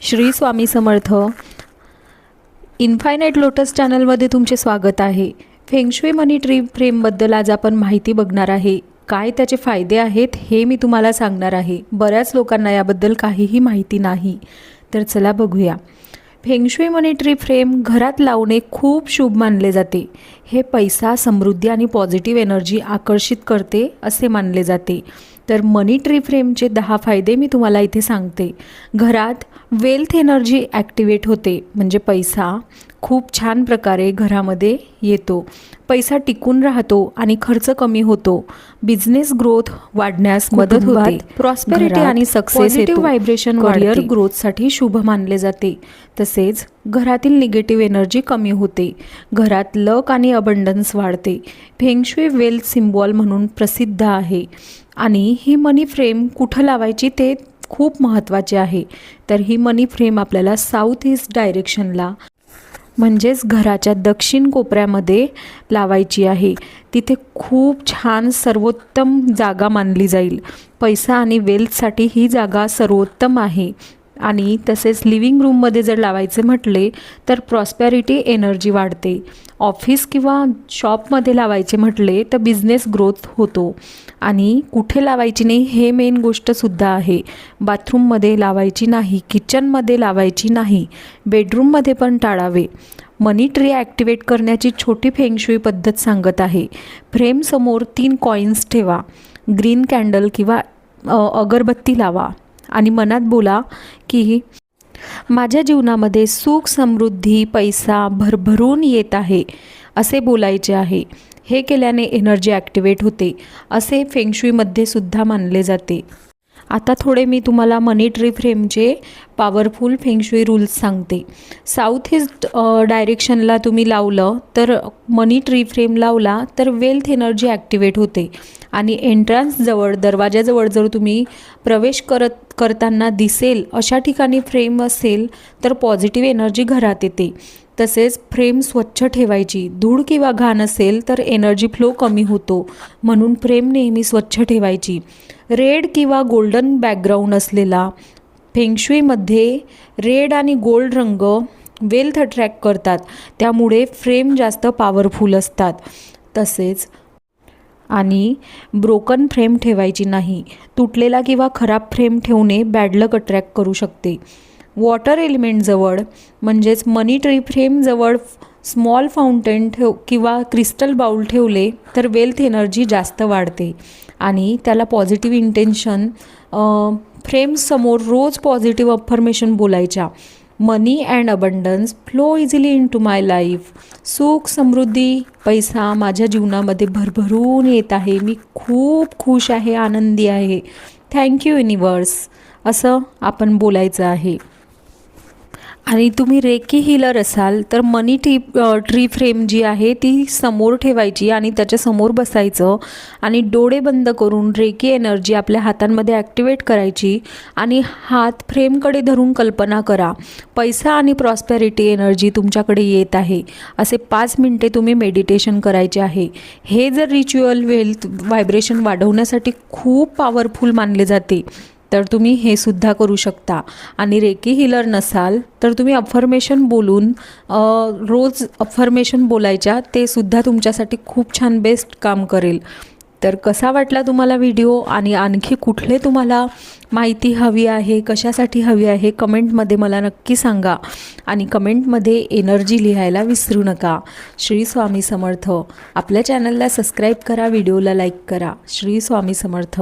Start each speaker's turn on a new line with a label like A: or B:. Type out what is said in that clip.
A: Shri Swami Samarth. Infinite lotus चॅनलमध्ये तुमचे स्वागत आहे. फेंगशुई मनी ट्री फ्रेमबद्दल आज आपण माहिती बघणार आहे. काय त्याचे फायदे आहेत हे मी तुम्हाला सांगणार आहे. बऱ्याच लोकांना याबद्दल काहीही माहिती नाही. तर चला बघूया. फेंगशुई मनी ट्री फ्रेम घरात लावणे खूप शुभ मानले जाते. हे पैसा, समृद्धी आणि पॉझिटिव्ह एनर्जी आकर्षित करते असे मानले जाते. तर मनी ट्री फ्रेमचे 10 फायदे मी तुम्हाला इथे सांगते. घरात वेल्थ एनर्जी ॲक्टिवेट होते, म्हणजे पैसा खूप छान प्रकारे घरामध्ये येतो. पैसा टिकून राहतो आणि खर्च कमी होतो. बिझनेस ग्रोथ वाढण्यास मदत होते. प्रॉस्पेरिटी आणि सक्सेस, पॉझिटिव्ह व्हायब्रेशन, करिअर ग्रोथसाठी शुभ मानले जाते. तसेच घरातील निगेटिव्ह एनर्जी कमी होते. घरात लक आणि अबंडन्स वाढते. फेंगशुई वेल्थ सिम्बॉल म्हणून प्रसिद्ध आहे. आणि ही मनी फ्रेम कुठं लावायची ते खूप महत्त्वाचे आहे. तर ही मनी फ्रेम आपल्याला साऊथ ईस्ट डायरेक्शनला, म्हणजेच घराच्या दक्षिण कोपऱ्यामध्ये लावायची आहे. तिथे खूप छान सर्वोत्तम जागा मानली जाईल. पैसा आणि वेल्थसाठी ही जागा सर्वोत्तम आहे. आणि तसेच लिव्हिंग रूममध्ये जर लावायचे म्हटले तर प्रॉस्पेरिटी एनर्जी वाढते. ऑफिस किंवा शॉपमध्ये लावायचे म्हटले तर बिझनेस ग्रोथ होतो. आणि कुठे लावायची नाही हे मेन गोष्टसुद्धा आहे. बाथरूममध्ये लावायची नाही, किचनमध्ये लावायची नाही, बेडरूममध्ये पण टाळावे. मनी ट्री ॲक्टिवेट करण्याची छोटी फेंगशुई पद्धत सांगत आहे. फ्रेमसमोर 3 कॉईन्स ठेवा. ग्रीन कॅन्डल किंवा अगरबत्ती लावा आणि मनात बोला की माझ्या जीवनामध्ये सुख, समृद्धी, पैसा भरभरून येत आहे असे बोलायचे आहे. हे केल्याने एनर्जी ॲक्टिवेट होते असे फेंगशुईमध्ये सुद्धा मानले जाते. आता थोडे मी तुम्हाला मनी ट्री फ्रेमचे पॉवरफुल फेंगशुई रूल्स सांगते. साऊथ ईस्ट डायरेक्शनला तुम्ही लावलं तर मनी ट्री फ्रेम लावला तर वेल्थ एनर्जी ॲक्टिवेट होते. आणि एंट्रन्सजवळ, दरवाजाजवळ जर तुम्ही प्रवेश करताना दिसेल अशा ठिकाणी फ्रेम असेल तर पॉझिटिव्ह एनर्जी घरात येते. तसेच फ्रेम स्वच्छ ठेवायची. धूळ किंवा घाण असेल तर एनर्जी फ्लो कमी होतो, म्हणून फ्रेम नेहमी स्वच्छ ठेवायची. रेड किंवा गोल्डन बॅकग्राऊंड असलेला, फेंगशुईमध्ये रेड आणि गोल्ड रंग वेल्थ अट्रॅक्ट करतात, त्यामुळे फ्रेम जास्त पॉवरफुल असतात. तसेच आणि ब्रोकन फ्रेम ठेवायची नाही. तुटलेला किंवा खराब फ्रेम ठेवणे बॅड लक अट्रॅक्ट करू शकते. वॉटर एलिमेंटजवळ, म्हणजेच मनी ट्री फ्रेमजवळ स्मॉल फाउंटेन किंवा क्रिस्टल बाउल ठेवले तर वेल्थ एनर्जी जास्त वाढते. आणि त्याला पॉझिटिव्ह इंटेन्शन, फ्रेमसमोर रोज पॉझिटिव्ह अफर्मेशन बोलायच्या. Money and abundance flow easily into my life. सुख, समृद्धी, पैसा माझ्या जीवनामध्ये भरभरून येत आहे. मी खूप खुश आहे, आनंदी आहे. थँक्यू युनिवर्स, असं आपण बोलायचं आहे. आणि तुम्ही रेकी हीलर असाल तर मनी ट्री फ्रेम जी आहे ती समोर ठेवायची आणि त्याच्यासमोर बसायचं आणि डोळे बंद करून रेकी एनर्जी आपल्या हातांमध्ये ॲक्टिवेट करायची. आणि हात फ्रेमकडे धरून कल्पना करा पैसा आणि प्रॉस्पेरिटी एनर्जी तुमच्याकडे येत आहे. असे 5 मिनिटे तुम्ही मेडिटेशन करायचे आहे. हे जर रिच्युअल वेल्थ व्हायब्रेशन वाढवण्यासाठी खूप पॉवरफुल मानले जाते, तर तुम्ही हे सुद्धा करू शकता. आणि रेकी हीलर नसाल तर तुम्ही अफर्मेशन बोलून रोज अफर्मेशन बोलायच्या, ते सुद्धा तुमच्यासाठी खूप छान बेस्ट काम करेल. तर कसा वाटला तुम्हाला व्हिडिओ आणि आणखी कुठले तुम्हाला माहिती हवी आहे, कशासाठी हवी आहे, कमेंटमध्ये मला नक्की सांगा. आणि कमेंटमध्ये एनर्जी लिहायला विसरू नका. श्री स्वामी समर्थ. आपल्या चॅनलला सबस्क्राईब करा, व्हिडिओला लाईक करा. श्री स्वामी समर्थ.